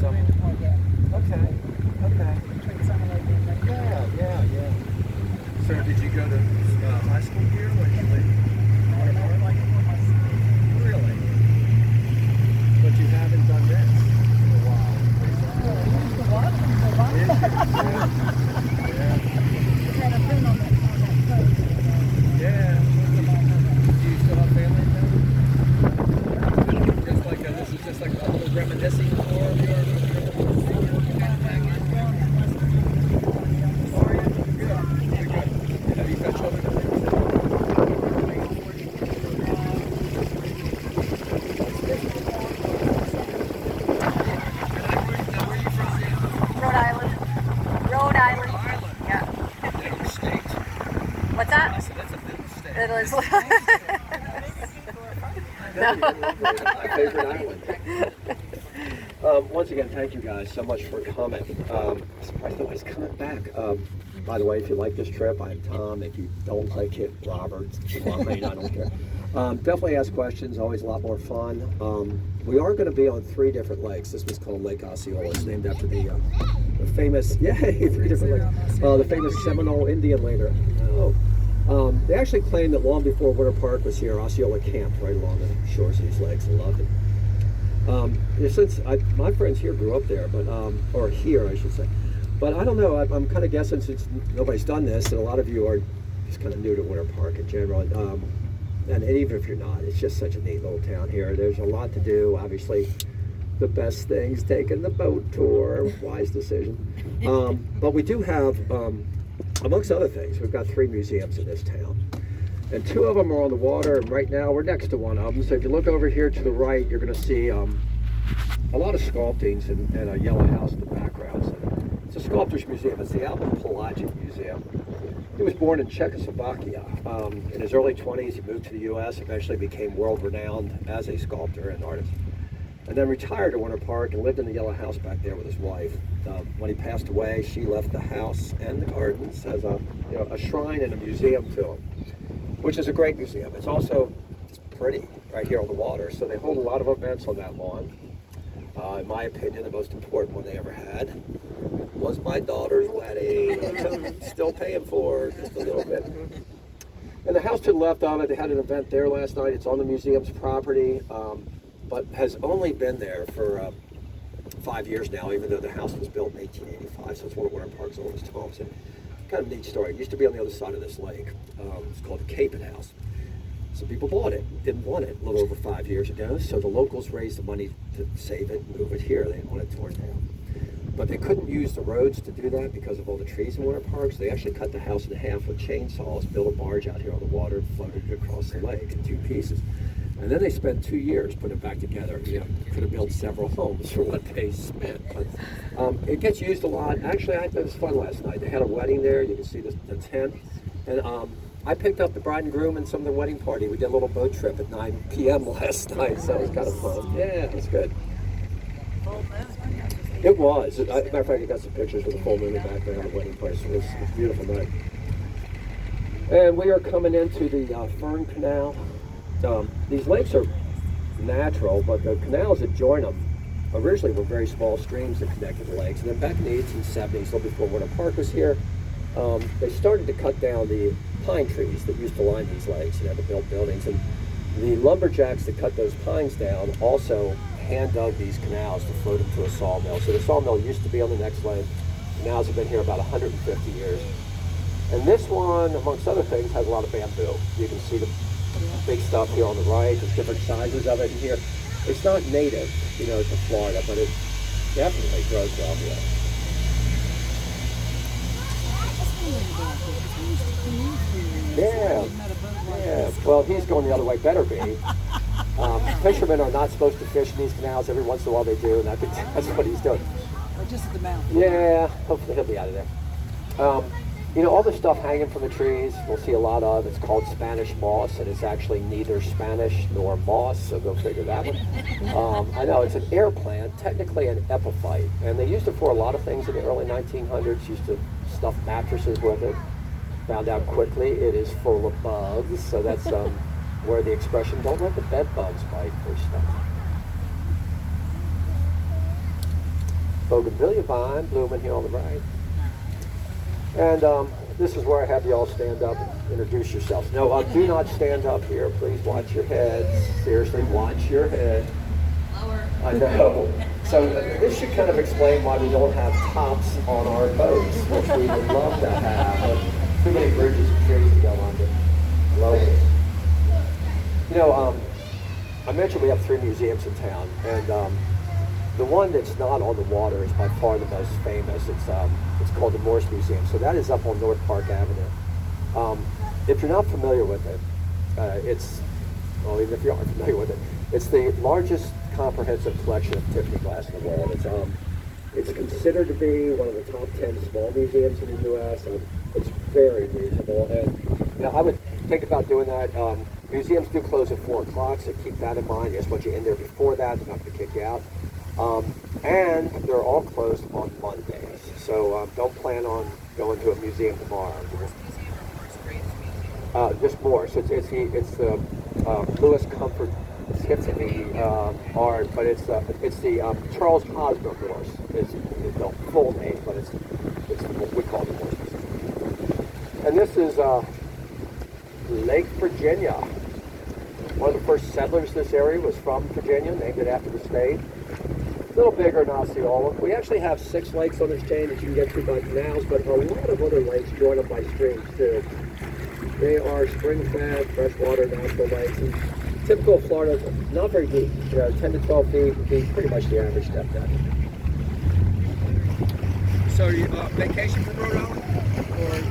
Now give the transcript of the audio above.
summer. Okay. Between Summer Lake and Lake. Yeah. So did you go to high school here when you lived? Really? But you haven't done this in a while. Yeah. Do you still have family in town? Just like this is just like a little reminiscing tour of your. Have you got children? Rhode Island. Rhode Island. Yeah. Middle state. What's I that? said that's a middle state. It is. My favorite island. Once again, thank you guys so much for coming. Surprised nobody's coming back. By the way, if you like this trip, I'm Tom. If you don't like it, Robert, I don't care. Definitely ask questions, always a lot more fun. We are going to be on 3 different lakes. This one's called Lake Osceola. It's named after the famous, 3 different lakes. The famous Seminole Indian leader. They actually claim that long before Winter Park was here, Osceola camped right along the shores of these lakes and loved it. Since my friends here grew up there, but or here I should say, but I don't know. I'm kind of guessing since nobody's done this, and a lot of you are just kind of new to Winter Park in general. And even if you're not, it's just such a neat little town here. There's a lot to do. Obviously, the best thing's taking the boat tour. Wise decision. But we do have, amongst other things, we've got 3 museums in this town. And 2 of them are on the water, and right now we're next to one of them. So if you look over here to the right, you're going to see a lot of sculptings and a yellow house in the background. So it's a sculptor's museum. It's the Alvin Pelagic Museum. He was born in Czechoslovakia. In his early 20s, he moved to the U.S., eventually became world-renowned as a sculptor and artist, and then retired to Winter Park and lived in the yellow house back there with his wife. When he passed away, she left the house and the gardens as a shrine and a museum to him, which is a great museum. It's also just pretty right here on the water, so they hold a lot of events on that lawn. In my opinion, the most important one they ever had was my daughter's wedding. Still paying for it, just a little bit. And the house to the left of it, they had an event there last night. It's on the museum's property, but has only been there for 5 years now, even though the house was built in 1885, so it's one of Winter Park's oldest homes. And kind of a neat story. It used to be on the other side of this lake. It's called the Capon House. So people bought it, didn't want it a little over 5 years ago, so the locals raised the money to save it and move it here. They didn't want it torn down. But they couldn't use the roads to do that because of all the trees in Winter Park, so they actually cut the house in half with chainsaws, built a barge out here on the water, and floated it across the lake in 2 pieces. And then they spent 2 years putting it back together. Could have built several homes for what they spent. But it gets used a lot. Actually, it was fun last night. They had a wedding there. You can see the tent. And I picked up the bride and groom and some of the wedding party. We did a little boat trip at 9 p.m. last night, so it was kind of fun. Yeah, it was good. It was. As a matter of fact, I got some pictures with the full moon in the background of the wedding place. It was a beautiful night. And we are coming into the Fern Canal. These lakes are natural, but the canals that join them originally were very small streams that connected the lakes. And then back in the 1870s, a little before Winter Park was here, they started to cut down the pine trees that used to line these lakes and had to build buildings. And the lumberjacks that cut those pines down also hand dug these canals to float them to a sawmill. So the sawmill used to be on the next lake. The canals have been here about 150 years. And this one, amongst other things, has a lot of bamboo. You can see the big stuff here on the right. There's different sizes of it in here. It's not native, to Florida, but it definitely grows well here. Yeah. Well, he's going the other way. Better be. Fishermen are not supposed to fish in these canals. Every once in a while they do, and I think that's what he's doing. Or just at the mouth. Yeah. Hopefully he'll be out of there. All the stuff hanging from the trees, we'll see a lot of. It's called Spanish moss, and it's actually neither Spanish nor moss, so go figure that one. I know, it's an air plant, technically an epiphyte, and they used it for a lot of things in the early 1900s, used to stuff mattresses with it. Found out quickly it is full of bugs, so that's where the expression, don't let the bed bugs bite, for stuff. bougainvillea vine blooming here on the right. And this is where I have you all stand up and introduce yourselves. No, do not stand up here. Please watch your heads. Seriously, watch your head. I know. So this should kind of explain why we don't have tops on our boats, which we would love to have. But too many bridges and trees to go under. Love it. You know, I mentioned we have 3 museums in town, and the one that's not on the water is by far the most famous. It's called the Morse Museum. So that is up on North Park Avenue. If you're not familiar with it, even if you aren't familiar with it, it's the largest comprehensive collection of Tiffany glass in the world. It's considered to be one of the top 10 small museums in the U.S. It's very reasonable, and I would think about doing that. Museums do close at 4 o'clock, so keep that in mind. Yes, once you're in there before that, they're not going to kick you out. And they're all closed on Mondays, so don't plan on going to a museum tomorrow. Just more. So it's the Louis Comfort Tiffany art, but it's the Charles Hosmer Morse. It's the full name, but it's what we call the Morse Museum. And this is Lake Virginia. One of the first settlers in this area was from Virginia, named it after the state. A little bigger than Osceola. We actually have 6 lakes on this chain that you can get to by canals, but a lot of other lakes join up by streams too. They are spring-fed, freshwater, natural lakes. And typical of Florida, not very deep. 10 to 12 feet would be pretty much the average depth depth. So, vacation from Rhode Island? Or